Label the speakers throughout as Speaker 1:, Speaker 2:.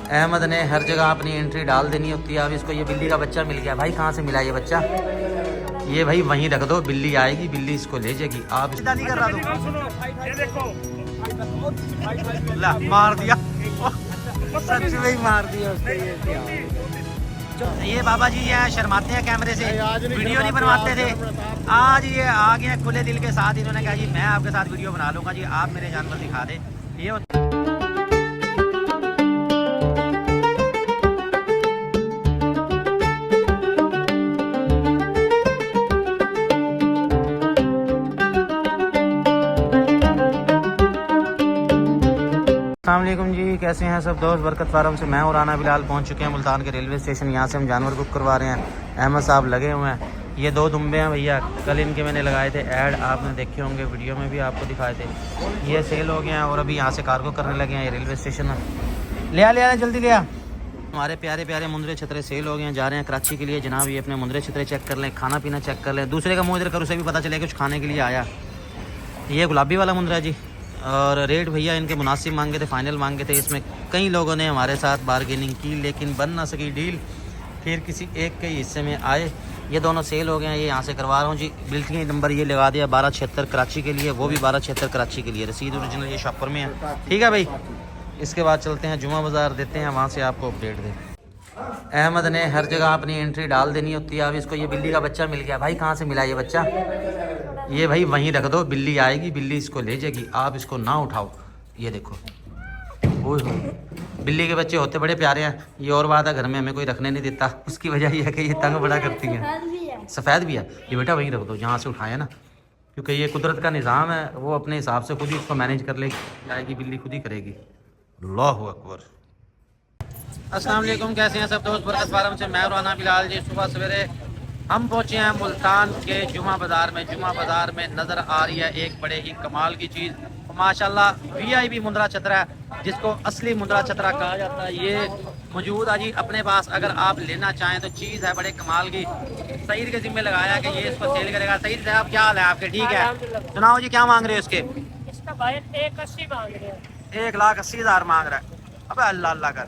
Speaker 1: अहमद ने हर जगह अपनी एंट्री डाल देनी होती है। अब इसको ये बिल्ली का बच्चा मिल गया। भाई कहाँ से मिला ये बच्चा? ये भाई वहीं रख दो, बिल्ली आएगी, बिल्ली इसको ले जाएगी। आप इसका नहीं कर रहा तो मार दिया, सच में ही मार दिया उसको। ये बाबा जी ये शर्माते हैं कैमरे से, वीडियो नहीं बनवाते थे। आज ये आ गए खुले दिल के साथ। इन्होंने कहा जी मैं आपके साथ वीडियो बना लूँगा जी, आप मेरे जानवर दिखा दे। ये अस्सलामुअलैकुम जी, कैसे हैं सब दोस्त। बरकत फार्म से मैं और राना बिलाल पहुंच चुके हैं मुल्तान के रेलवे स्टेशन। यहाँ से हम जानवर बुक करवा रहे हैं। अहमद साहब लगे हुए हैं। ये दो दुम्बे हैं भैया, कल इनके मैंने लगाए थे ऐड, आपने देखे होंगे, वीडियो में भी आपको दिखाए थे। ये सेल हो गए हैं और अभी यहाँ से कार्गो करने लगे हैं। ये रेलवे स्टेशन में ले आ जल्दी ले आ। हमारे प्यारे प्यारे मुंदरे छतरे सेल हो गए हैं, जा रहे हैं कराची के लिए जनाब। ये अपने मुंदरे छतरे चेक कर लें, खाना पीना चेक कर लें। दूसरे का मुँह इधर कर, उसे भी पता चले कुछ खाने के लिए आया। ये गुलाबी वाला मुंदरा जी, और रेट भैया इनके मुनासिब मांगे थे, फाइनल मांगे थे। इसमें कई लोगों ने हमारे साथ बारगेनिंग की लेकिन बन ना सकी डील, फिर किसी एक के हिस्से में आए। ये दोनों सेल हो गए हैं। ये यहाँ से करवा रहा हूँ जी। बिल्टी नंबर ये लगा दिया 1276 कराची के लिए, वो भी 1276 कराची के लिए। रसीद ओरिजिनल ये शॉपर में है, ठीक है भाई। इसके बाद चलते हैं जुमा बाज़ार, देते हैं वहाँ से आपको अपडेट दे। अहमद ने हर जगह अपनी एंट्री डाल देनी होती है। अब इसको ये बिल्ली का बच्चा मिल गया। भाई कहाँ से मिला ये बच्चा? ये भाई वहीं रख दो, बिल्ली आएगी, बिल्ली इसको ले जाएगी। आप इसको ना उठाओ। ये देखो, ओह बिल्ली के बच्चे होते बड़े प्यारे हैं। ये और बात है, घर में हमें कोई रखने नहीं देता। उसकी वजह यह है कि ये तंग बड़ा करती हैं। सफ़ेद भी है ये बेटा, वहीं रख दो जहाँ से उठाया ना, क्योंकि ये कुदरत का निज़ाम है। वो अपने हिसाब से खुद ही इसको मैनेज कर लेगी, आएगी बिल्ली खुद ही करेगी। अल्लाहु अकबर। अस्सलाम वालेकुम, कैसे हैं सब दोस्त। बरकत फार्म से मैं और राना बिलाल जी। सुबह सवेरे हम पहुंचे हैं मुल्तान के जुमा बाज़ार में। जुमा बाज़ार में नज़र आ रही है एक बड़े ही कमाल की चीज़, माशाल्लाह VIP मुंदरा छतरा है, जिसको असली मुंदरा छतरा कहा जाता है। ये मौजूद है जी अपने पास, अगर आप लेना चाहें तो चीज़ है बड़े कमाल की। सईद के ज़िम्मे लगाया कि ये इसको सेल करेगा। सईद साहब क्या हाल है आपके? ठीक है, सुनाओ जी क्या मांग रहे हो इसके?
Speaker 2: इसका भाई 180 मांग रहे हैं।
Speaker 1: 1,80,000 मांग रहा है। अब अल्लाह अल्लाह कर,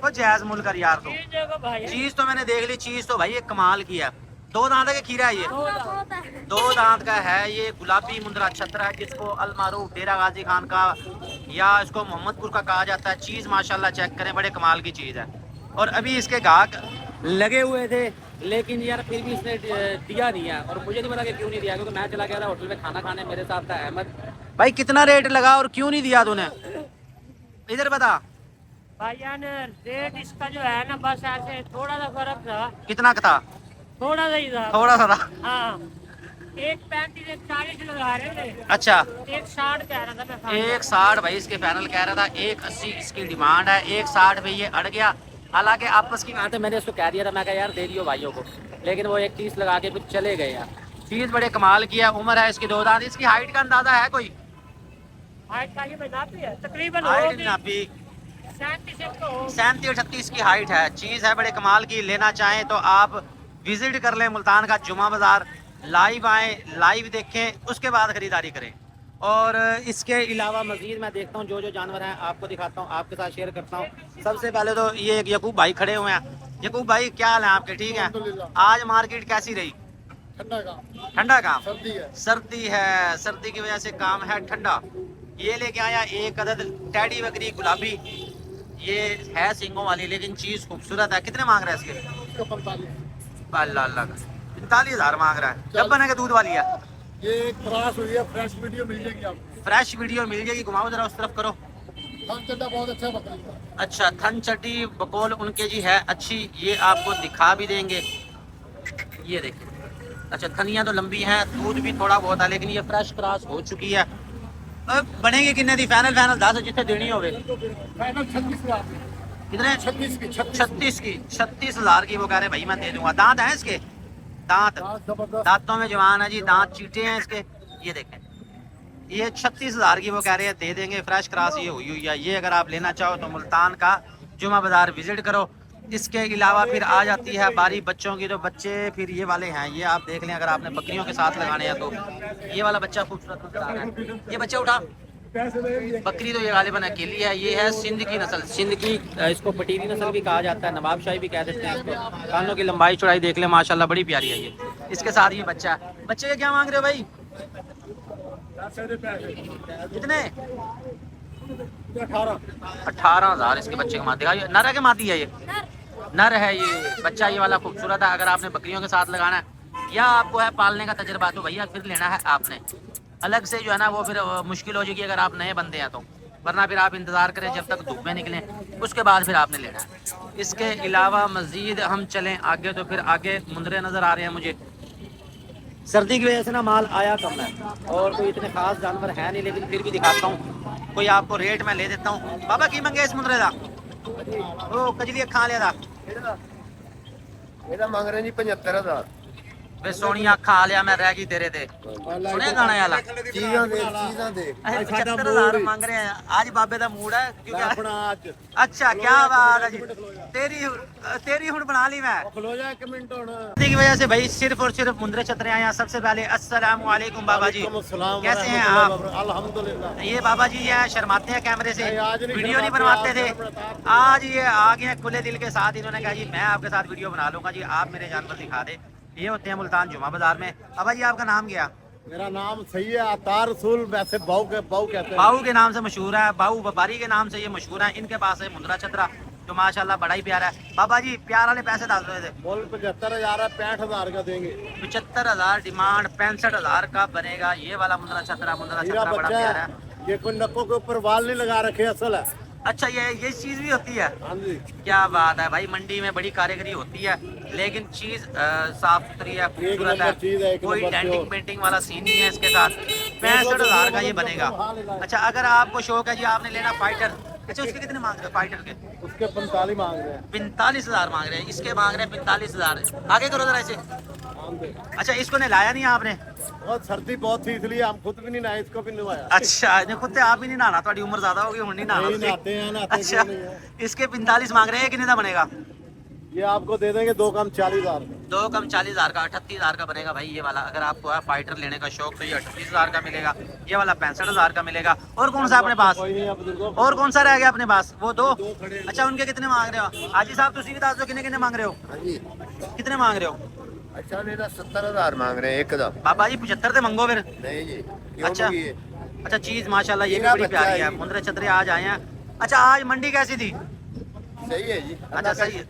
Speaker 1: वो जायज़ मुल कर यार। तो चीज़ तो मैंने देख ली, चीज़ तो भाई एक कमाल की है। 2 दांत का खीरा है ये, 2 दांत का है। ये गुलाबी मुंदरा छतरा है, जिसको अलमारूफ डेरा गाजी खान का या इसको मोहम्मदपुर का कहा जाता है। चीज़ माशाल्लाह चेक करें, बड़े कमाल की चीज़ है। और अभी इसके गाहक लगे हुए थे, लेकिन यार फिर भी इसने दिया नहीं है। और मुझे नहीं पता कि क्यों नहीं दिया, क्योंकि मैं चला गया था होटल में खाना खाने, मेरे साथ था अहमद। भाई कितना रेट लगा और क्यों नहीं दिया तूने? इधर बता
Speaker 2: भाईजान। रेट इसका जो है ना, बस ऐसे थोड़ा सा फर्क था।
Speaker 1: कितना का था?
Speaker 2: थोड़ा सा ही था,
Speaker 1: थोड़ा सा था।
Speaker 2: हाँ। 135 140 लगा रहे थे।
Speaker 1: अच्छा,
Speaker 2: 160 कह रहा था मैं।
Speaker 1: 160 भाई इसके पैनल कह रहा था। 180 इसकी डिमांड है। 160 पे ये अड़ गया। हालांकि आपस की बात है, मैंने उसको कह दिया था, मैं कहा यार दे दियो भाइयों को, लेकिन वो 130 लगा के फिर चले गए यार। चीज़ बड़े कमाल की है। उम्र है इसकी 2 दांत। इसकी हाइट का अंदाजा है कोई?
Speaker 2: हाइट का ये नापी है तकरीबन
Speaker 1: हाइट नापी 37-38 की हाइट है। चीज़ है बड़े कमाल की। लेना चाहें तो आप विजिट कर लें मुल्तान का जुमा बाज़ार। लाइव आएँ, लाइव देखें, उसके बाद ख़रीदारी करें। और इसके अलावा मज़ीद मैं देखता हूँ जो जो जानवर हैं आपको दिखाता हूँ, आपके साथ शेयर करता हूँ। सबसे पहले तो ये एक यकूब भाई खड़े हुए हैं। यकूब भाई क्या हाल है आपके? ठीक है। आज मार्केट कैसी रही? ठंडा काम, सर्दी है, सर्दी की वजह से काम है ठंडा। ये लेके आया एक अदद टैडी बकरी गुलाबी। ये है सिंगों वाली, लेकिन चीज़ खूबसूरत है। कितने मांग रहा है इसके? 45,000 मांग रहा है। कब बनेगा? दूध वाली है
Speaker 3: ये एक क्रॉस हुई है। फ्रेश वीडियो मिल जाएगी आपको।
Speaker 1: फ्रेश वीडियो मिल जाएगी। घुमाओ जरा उस तरफ करो।
Speaker 3: थन चड्डा बहुत अच्छा बकरी का।
Speaker 1: अच्छा, थन चड्डी बकौल उनके जी है अच्छी। ये आपको दिखा भी देंगे, ये देखिए। अच्छा, थनियाँ तो लंबी हैं, दूध भी थोड़ा बहुत है, लेकिन ये फ्रेश क्रॉस हो चुकी है। अब बनेगी कितने दी? फाइनल 10 जितने देनी होवे।
Speaker 3: फाइनल 36,000
Speaker 1: कितने?
Speaker 3: 36 की
Speaker 1: 36,000 की वो कह रहे भाई मैं दे दूंगा। दांत है इसके? दांत दांतों में जवान है जी, दांत चीटे हैं इसके। ये देखें, ये 36,000 की वो कह रहे हैं, दे देंगे। फ्रेश क्रॉस ये हुई हुई है। ये अगर आप लेना चाहो तो मुल्तान का जुमा बाज़ार विजिट करो। इसके अलावा फिर आ जाती है बारी बच्चों की। तो बच्चे फिर ये वाले हैं, ये आप देख लें, अगर आपने बकरियों के साथ लगाने हैं तो। ये वाला बच्चा खूबसूरत नजर आ रहा है। ये बच्चा उठा,
Speaker 3: पैसे देंगे।
Speaker 1: बकरी तो ये गालिबन अकेली है। ये है सिंध की नस्ल, सिंध की इसको पटीरी नस्ल भी कहा जाता है, नवाबशाही भी कह देते हैं इसको। कानों की लंबाई चौड़ाई देख ले माशाल्लाह, बड़ी प्यारी है ये। इसके साथ ये बच्चा है। बच्चे का क्या मांग रहे हो भाई? कितने? 18,000 इसके बच्चे का माती। नर है के माती है? ये नर है। ये बच्चा ये वाला खूबसूरत है। अगर आपने बकरियों के साथ लगाना है या आपको है पालने का तजर्बा तो भैया फिर लेना है आपने अलग से जो है ना, वो फिर मुश्किल हो जाएगी अगर आप नए बंदे हैं तो। वरना फिर आप इंतज़ार करें जब तक धूप में निकलें, उसके बाद फिर आपने लेना है। इसके अलावा मज़ीद हम चलें आगे तो फिर आगे मुंदरे नज़र आ रहे हैं मुझे। सर्दी की वजह से ना माल आया कम है और कोई इतने खास जानवर है नहीं, लेकिन फिर भी दिखाता हूँ। कोई आपको रेट मैं ले देता हूँ। बाबा की मंगे इस मुंदरे का? ओ कजली खा लिया था।
Speaker 3: ਇਹਦਾ ਮੰਗ ਰਹੇ ਜੀ 75,000
Speaker 1: वे सोनिया खा लिया मैं रह गई तेरे ते। सुने गाना वाला
Speaker 3: ਚੀਜ਼ਾਂ ਦੇ
Speaker 1: 75,000 मांग रहे हैं। आज बाबे का मूड है क्योंकि
Speaker 3: ਆਪਣਾ ਅੱਜ
Speaker 1: अच्छा क्या बात है जी। तेरी हुन बना ली मैं।
Speaker 3: ਖਲੋ ਜਾ 1 ਮਿੰਟ ਹੁਣ।
Speaker 1: की वजह से भाई सिर्फ और सिर्फ मुंदरे छतरे आए हैं। सबसे पहले अस्सलाम वालेकुम बाबा जी, कैसे हैं आप?
Speaker 3: अल्हम्दुलिल्लाह।
Speaker 1: ये बाबा जी ये शर्माते हैं कैमरे से,
Speaker 3: आज नहीं
Speaker 1: वीडियो नहीं
Speaker 3: शर्माते,
Speaker 1: बनवाते थे। आज ये आ गए हैं खुले दिल के साथ। इन्होंने कहा जी मैं आपके साथ वीडियो बना लूंगा जी, आप मेरे जानवर दिखा दे। ये होते हैं मुल्तान जुमा बाजार में। बाबा जी आपका नाम क्या?
Speaker 3: मेरा नाम सही है अतार रसूल, वैसे बाऊ कहते हैं।
Speaker 1: बाऊ के नाम से मशहूर है, बाऊ व्यापारी के नाम से ये मशहूर है। इनके पास है मुंदरा छतरा जो माशाल्लाह बड़ा ही प्यारा है। बाबा जी प्यार वाले पैसे डाल रहे थे।
Speaker 3: बोल 75,000 है, 65,000 का देंगे।
Speaker 1: 75,000 डिमांड, 65,000 का बनेगा ये वाला मुंदरा छतरा। मुंदरा
Speaker 3: हीरा
Speaker 1: छतरा बड़ा
Speaker 3: बच्चा
Speaker 1: प्यारा
Speaker 3: है,
Speaker 1: है।
Speaker 3: ये कोई नक्कों के ऊपर वाल नहीं लगा रखे, असल है।
Speaker 1: अच्छा ये चीज भी होती है?
Speaker 3: हाँ जी।
Speaker 1: क्या बात है भाई, मंडी में बड़ी कारीगरी होती है लेकिन चीज साफ सुथरी है, खूबसूरत
Speaker 3: नंबर चीज है,
Speaker 1: है।
Speaker 3: एक
Speaker 1: कोई
Speaker 3: नंबर
Speaker 1: डेंटिंग
Speaker 3: प्योर।
Speaker 1: पेंटिंग वाला सीन नहीं है इसके साथ। 65,000 का ये बनेगा। अच्छा अगर आपको शौक है जी आपने लेना फाइटर, अच्छा उसके कितने मांग रहे हो फाइटर के?
Speaker 3: उसके 45 मांग रहे हैं।
Speaker 1: 45,000 मांग रहे हैं, इसके मांग रहे हैं 45,000। आगे करो जरा ऐसे।
Speaker 3: हाँ जी।
Speaker 1: अच्छा इसको नहलाया नहीं आपने?
Speaker 3: बहुत सर्दी बहुत थी इसलिए हम खुद भी नहीं नहाए, इसको भी नहवाया।
Speaker 1: अच्छा नहीं खुद से आप ही नहीं नहाना, थोड़ी उम्र ज्यादा होगी हुण नहीं
Speaker 3: नहीं
Speaker 1: नहाना।
Speaker 3: नहाते हैं, नहाते
Speaker 1: अच्छा
Speaker 3: क्यों नहीं है।
Speaker 1: इसके 45 मांग रहे हैं, कितने का बनेगा?
Speaker 3: ये आपको दे देंगे 2 कम 40,000।
Speaker 1: 2 कम 40,000 का 38,000 का बनेगा भाई ये वाला। अगर आपको है फाइटर लेने का शौक तो ये 38,000 का मिलेगा। ये वाला 65,000 का मिलेगा। और कौन सा अपने पास?
Speaker 3: कोई नहीं है बुजुर्गों।
Speaker 1: और कौन सा रह गया अपने पास? वो दो।
Speaker 3: दो खड़े हैं।
Speaker 1: अच्छा उनके कितने मांग रहे हो? हाजी साहब तुसी बता दो कितने मांग रहे हो?
Speaker 3: हाँ जी।
Speaker 1: कितने मांग रहे हो?
Speaker 3: अच्छा मेरा 70,000 मांग रहे हैं एक का।
Speaker 1: बाबा जी 75 से मंगो फिर।
Speaker 3: नहीं जी।
Speaker 1: अच्छा अच्छा चीज माशाल्लाह ये भी
Speaker 3: हीरा
Speaker 1: बड़ी
Speaker 3: बच्चा
Speaker 1: प्यारी
Speaker 3: है
Speaker 1: है।
Speaker 3: ये।
Speaker 1: मुंदरे छतरे आज आए हैं। अच्छा आज मंडी कैसी थी?
Speaker 3: सही है जी।
Speaker 1: अच्छा सही है।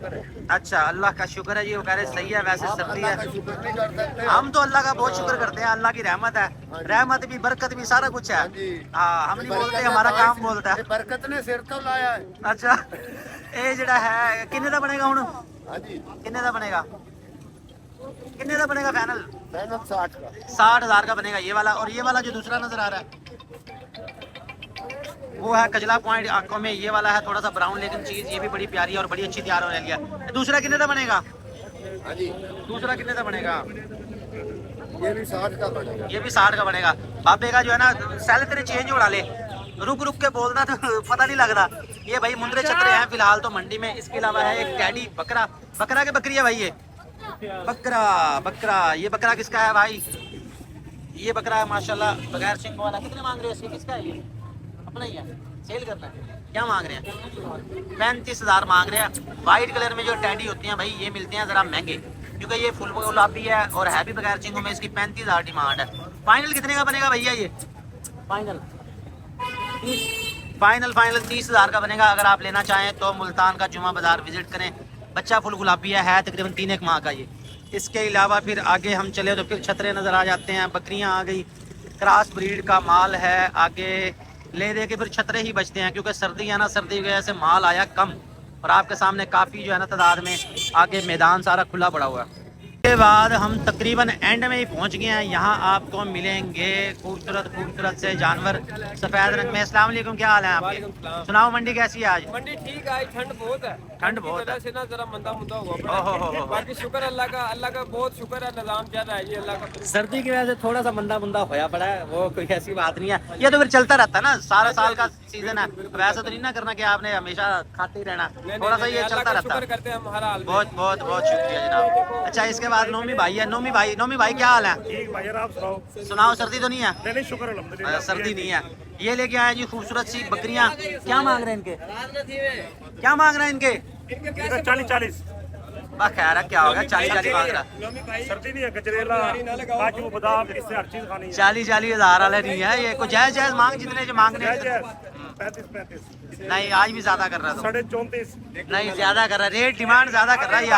Speaker 1: अच्छा अल्लाह का शुक्र है जी, वो कह रहे सही है। वैसे सर्दी
Speaker 3: अल्लाह का
Speaker 1: है,
Speaker 3: शुक्र नहीं कर सकते।
Speaker 1: हम तो अल्लाह का बहुत शुक्र करते हैं। अल्लाह की रहमत है, रहमत भी बरकत भी सारा कुछ है।
Speaker 3: हाँ जी।
Speaker 1: हाँ हम नहीं बोलते, हमारा काम बोलता है।
Speaker 3: बरकत ने सिर तो लाया है।
Speaker 1: अच्छा ये जड़ा है किन्ने का बनेगा हुन?
Speaker 3: हाँ जी।
Speaker 1: किन्ने का बनेगा? किन्ने का बनेगा फाइनल?
Speaker 3: मेहनत 60 का।
Speaker 1: 60,000 का बनेगा ये वाला। और ये वाला जो दूसरा नजर आ रहा है वो है कजला पॉइंट आंखों में। ये वाला है थोड़ा सा ब्राउन, लेकिन चीज ये भी बड़ी प्यारी है और बड़ी अच्छी तैयार होने लगी है। दूसरा किन्ने का बनेगा?
Speaker 3: हाँ जी।
Speaker 1: दूसरा किन्ने का बनेगा?
Speaker 3: ये भी 60 का बनेगा।
Speaker 1: ये भी 60 का बनेगा। बाबे का जो है ना सेल तेरे चेंज उड़ा ले, रुक रुक के बोलना तो पता नहीं लगता। ये भाई मुंदरे छतरे हैं फिलहाल तो मंडी में। इसके अलावा है एक टैडी बकरा। बकरा के बकरी है भाई ये बकरा। बकरा ये बकरा किसका है भाई? ये बकरा है माशाल्लाह बगैर सिंग वाला। कितने मांग रहे हो इसके? किसका है ये? अपना ही है, सेल करना है। क्या मांग रहे हैं? 35,000 मांग रहे हैं। वाइट कलर में जो टैडी होते हैं भाई ये मिलते हैं जरा महंगे, क्योंकि ये फुल गुलाबी है और है भी बगैर चिंगों में। इसकी 35,000 डिमांड है। फाइनल कितने का बनेगा भैया ये? फाइनल 30,000 का बनेगा। अगर आप लेना चाहें तो मुल्तान का जुमा बाजार विजिट करें। बच्चा फुल गुलाबी है तकरीबन 3 माह का ये। इसके अलावा फिर आगे हम चले तो फिर छतरे नज़र आ जाते हैं। बकरियां आ गई, क्रॉस ब्रीड का माल है। आगे ले दे के फिर छतरे ही बचते हैं क्योंकि सर्दी है ना, सर्दी की वजह से माल आया कम। और आपके सामने काफ़ी जो है ना तादाद में आगे मैदान सारा खुला पड़ा हुआ है। उसके बाद हम तकरीबन एंड में ही पहुंच गए हैं। यहाँ आपको मिलेंगे खूबसूरत खूबसूरत से जानवर सफ़ेद रंग में। अस्सलाम वालेकुम, क्या हाल है आपके? सुनाओ मंडी कैसी है आज?
Speaker 4: मंडी ठीक है, ठंड बहुत है।
Speaker 1: ठंड बहुत है।
Speaker 4: से ना जरा मंदा मुंदा हुआ
Speaker 1: ओहो हो हो।
Speaker 4: बाकी शुक्र अल्लाह का बहुत शुक्र है। निजाम ज्यादा है जी अल्लाह का।
Speaker 1: सर्दी की वजह से थोड़ा सा मंदा मुंदा होया पड़ा है, वो कोई ऐसी बात नहीं है। ये तो फिर चलता रहता है ना, सारा साल का सीजन है। वैसे तो नहीं ना करना कि आपने हमेशा खाते ही रहना, थोड़ा सा ये चलता रहता है।
Speaker 4: करते हैं हम हर हाल में।
Speaker 1: बहुत बहुत बहुत शुक्रिया जनाब। अच्छा इसके बाद नोमी भाई है। नोमी भाई क्या हाल है?
Speaker 5: ठीक भाई आप सुनाओ।
Speaker 1: सुनाओ, सर्दी तो नहीं है?
Speaker 5: नहीं शुक्र अल्हम्दुलिल्लाह
Speaker 1: सर्दी नहीं है। ये लेके आए जी खूबसूरत सी बकरियां। क्या मांग रहे हैं इनके? क्या मांग रहे हैं इनके?
Speaker 5: 40
Speaker 1: खैर है, क्या होगा? 40 मांग रहा।
Speaker 5: सर्दी नहीं है, गजरेला काजू बादाम इससे हर चीज खानी है।
Speaker 1: 40 हज़ार वाले नहीं है ये, कोई जायज जायज मांग जितने जो मांगने हैं।
Speaker 5: 35
Speaker 1: नहीं, आज भी ज्यादा कर रहा था।
Speaker 5: 34.5
Speaker 1: नहीं, ज्यादा कर रहा है, रेट डिमांड ज्यादा कर रहा है ये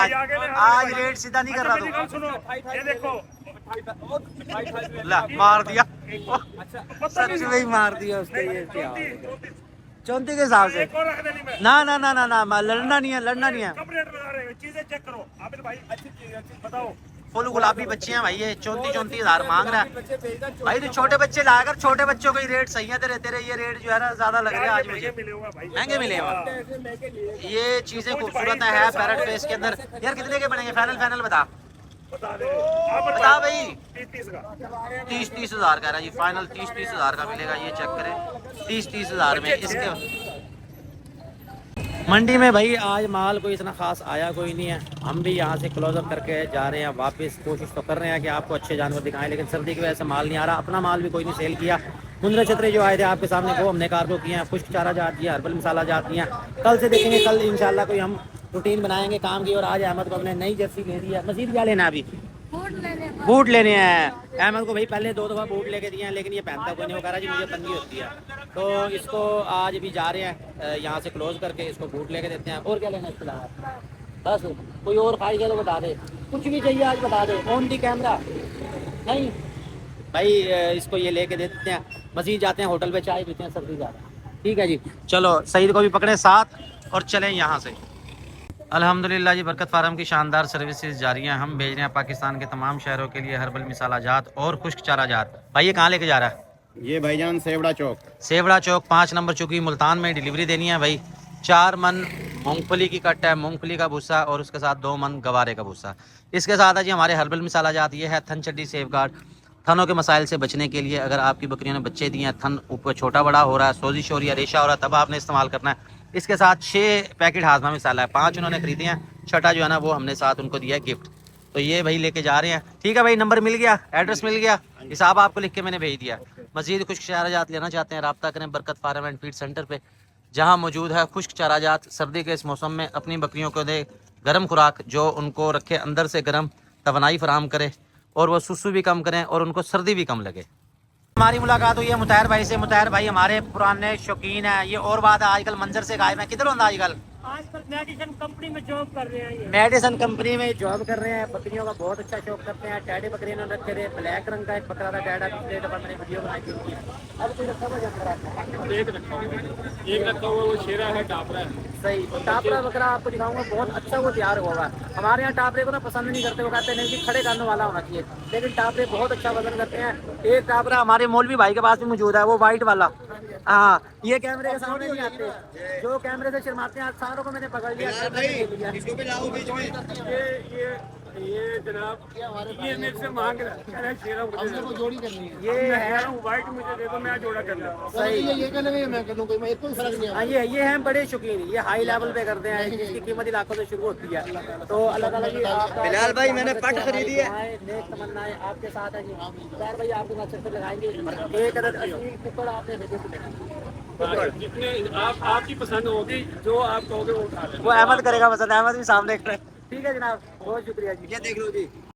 Speaker 1: आज रेट सीधा नहीं कर रहा तू।
Speaker 5: सुनो ये देखो
Speaker 1: ला मार दिया, सच में ही मार दिया उसको। ये क्या 34 के हिसाब से?
Speaker 5: एक और रख देनी मैं।
Speaker 1: ना ना ना ना ना, लड़ना नहीं है, लड़ना नहीं है।
Speaker 5: कम रेट बता रहे हो, चीजें चेक करो आबिद भाई। अच्छी चीज बताओ।
Speaker 1: फुल गुलाबी बच्चे हैं भाई, ये 34 हज़ार मांग रहा है भाई। तो छोटे बच्चे लाकर, छोटे बच्चों के ही रेट सही है तेरे। तेरे ये रेट जो है ना ज्यादा लग रहा है आज मुझे। महंगे मिले हैं ये चीजें, खूबसूरत है पैरेट फेस के अंदर। यार कितने के बनेंगे? फाइनल बता भाई। 30 हज़ार कह रहा है जी फाइनल। 30 हज़ार का मिलेगा, ये चेक करें 30 हज़ार में। इसके मंडी में भाई आज माल कोई इतना खास आया कोई नहीं है। हम भी यहाँ से क्लोजअप करके जा रहे हैं वापस। कोशिश तो कर रहे हैं कि आपको अच्छे जानवर दिखाएं, लेकिन सर्दी की वजह से माल नहीं आ रहा। अपना माल भी कोई नहीं सेल किया। मुंद्रा छतरे जो आए थे आपके सामने वो हमने कार्गो किए हैं। खुश्क चारा जात दिया, हर्बल मसाला जात दिया। कल से देखेंगे, कल इंशाल्लाह कोई हम रूटीन बनाएंगे काम की। और आज अहमद को हमने नई जर्सी ले दी है। मजीद क्या लेना है? अभी बूट लेने हैं। अहमद को भाई पहले 2 दफ़ा बूट लेके दिए हैं, लेकिन ये पहनता कोई नहीं। वो कह रहा जी मुझे तंगी होती है, तो इसको आज भी जा रहे हैं यहाँ से क्लोज करके इसको बूट लेके देते हैं। और क्या लेना है इसके अलावा? बस कोई और ख्वाहिश है तो बता दे, कुछ भी चाहिए आज बता दे। ऑन दी कैमरा नहीं भाई, इसको ये लेके दे देते हैं। मजीद जाते हैं होटल पे, चाय पीते हैं, सर्दी ज़्यादा। ठीक है जी, चलो सईद को भी पकड़े साथ और चलें यहाँ से। अल्हम्दुलिल्लाह जी, बरकत फार्म की शानदार सर्विसेज जारी हैं। हम भेज रहे हैं पाकिस्तान के तमाम शहरों के लिए हर्बल मसाला जात और खुश्क चारा जात। भाई ये कहाँ लेके जा रहा है?
Speaker 3: ये भाईजान सेवड़ा चौक
Speaker 1: 5 नंबर चौकी मुल्तान में डिलीवरी देनी है भाई। 4 मन मूंगफली की कट है, मूंगफली का भूसा, और उसके साथ 2 मन गवारे का भूसा। इसके साथ है जी हमारे हर्बल मसाला जात। ये है थन चड्डी सेफगार्ड, थनों के मसाइल से बचने के लिए। अगर आपकी बकरियों ने बच्चे दिए हैं, थन ऊपर छोटा बड़ा हो रहा है, सोजिश हो रही है, रेशा हो रहा है, तब आपने इस्तेमाल करना है। इसके साथ 6 पैकेट हाजमा मसाला है, 5 उन्होंने खरीदे हैं, 6ठा जो है ना वो हमने साथ उनको दिया है गिफ्ट। तो ये भाई लेके जा रहे हैं। ठीक है भाई, नंबर मिल गया, एड्रेस मिल गया, हिसाब आपको लिख के मैंने भेज दिया। मजीद खुश्क चारा जात लेना चाहते हैं, रब्ता करें बरकत फार्म एंड फीड सेंटर पे, जहाँ मौजूद है खुश्क चारा जात। सर्दी के इस मौसम में अपनी बकरियों को दे गर्म खुराक, जो उनको रखे अंदर से गर्म, तवानाई फराम करे, और वो सुसु भी कम करें और उनको सर्दी भी कम लगे। हमारी मुलाकात हुई है मुतहर भाई से। मुतहर भाई हमारे पुराने शौकीन हैं। ये और बात है, आजकल मंजर से गायब है। किधर होता आजकल?
Speaker 2: आजकल मेडिसिन कंपनी में जॉब कर रहे हैं। ये
Speaker 1: मेडिसिन कंपनी में जॉब कर रहे हैं। बकरियों का बहुत अच्छा शौक करते हैं। टैडे बकरी इन्होंने रखे थे, ब्लैक रंग का एक बकरा था टैडा, पिछले दफा मैंने वीडियो बनाई थी। अब कोई रखा हुआ जानवर आपने?
Speaker 4: एक रखा हुआ वो शेरा है, टापरा है।
Speaker 1: सही, टापरा बकरा आपको दिखाऊंगा, बहुत अच्छा वो तैयार होगा। हमारे यहाँ टापरे को ना पसंद नहीं करते, वो कहते नहीं कि खड़े करने वाला होना चाहिए, लेकिन टापरे बहुत अच्छा वजन करते हैं। एक टापरा हमारे मौलवी भाई के पास भी मौजूद है, वो वाइट वाला। हाँ, ये कैमरे के सामने नहीं आते, जो कैमरे से शर्माते हैं। सारों को मैंने पकड़ लिया।
Speaker 3: इसको भी लाओ बीच में।
Speaker 4: ये जनाब ये मेरे से मांग रहा है शेरा, मुझे
Speaker 3: जोड़ी करनी है।
Speaker 1: ये है
Speaker 4: व्हाइट, मुझे दे दो, मैं जोड़ा कर लूँ।
Speaker 1: सही।
Speaker 3: ये कर लेंगे, मैं कर दूं, कोई मैं कोई फर्क नहीं है।
Speaker 1: हाँ, ये हैं बड़े शौकीन, ये हाई लेवल पे करते हैं, जिसकी कीमत ही लाखों से शुरू होती है। तो अलग अलग
Speaker 3: बिलाल भाई, मैंने पट खरीदी है।
Speaker 1: नेक तमन्नाएं आपके साथ है जी। खैर भाई आपके साथ चक्कर लगाएंगे। एक अदद असील कुकड़ आपने भेजे,
Speaker 4: जितने आपकी पसंद होगी, जो आप कहोगे वो उठा लें।
Speaker 1: वो अहमद करेगा पसंद। अहमद भी सामने। ठीक है जनाब, बहुत शुक्रिया जी।
Speaker 3: ये देख लो जी।